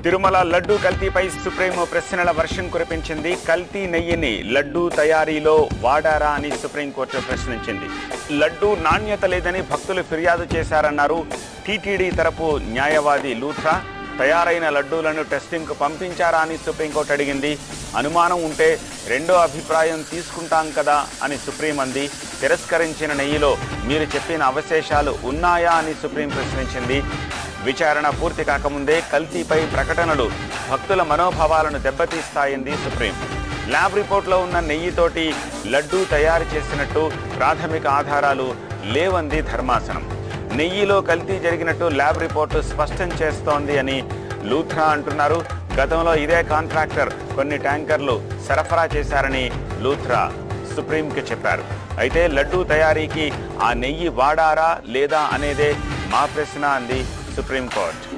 Tirumala laddu కల్తీపై supreme ప్రశ్నల వర్షం కురిపించింది. కల్తీ నెయ్యిని లడ్డూ తయారీలో వాడారా అని సుప్రీంకోర్టు ప్రశ్నించింది. లడ్డూ నాణ్యత లేదని భక్తులు ఫిర్యాదు చేశారన్నారు టీటీడీ తరపు న్యాయవాది లూథ్రా. తయారైన లడ్డూలను టెస్టింగ్కు పంపించారా అని సుప్రీంకోర్టు అడిగింది. అనుమానం ఉంటే రెండో అభిప్రాయం తీసుకుంటాం కదా అని సుప్రీం అంది. తిరస్కరించిన నెయ్యిలో మీరు చెప్పిన అవశేషాలు ఉన్నాయా అని సుప్రీం ప్రశ్నించింది. విచారణ పూర్తి కాకముందే కల్తీపై ప్రకటనలు భక్తుల మనోభావాలను దెబ్బతీస్తాయింది సుప్రీం. ల్యాబ్ రిపోర్ట్లో ఉన్న నెయ్యితోటి లడ్డూ తయారు చేసినట్టు ప్రాథమిక ఆధారాలు లేవంది ధర్మాసనం. నెయ్యిలో కల్తీ జరిగినట్టు ల్యాబ్ రిపోర్టు స్పష్టం చేస్తోంది అని లూథ్రా అంటున్నారు. గతంలో ఇదే కాంట్రాక్టర్ కొన్ని ట్యాంకర్లు సరఫరా చేశారని లూథ్రా సుప్రీంకి చెప్పారు. అయితే లడ్డూ తయారీకి ఆ నెయ్యి వాడారా లేదా అనేదే మా ప్రశ్న అంది సుప్రీంకోర్టు.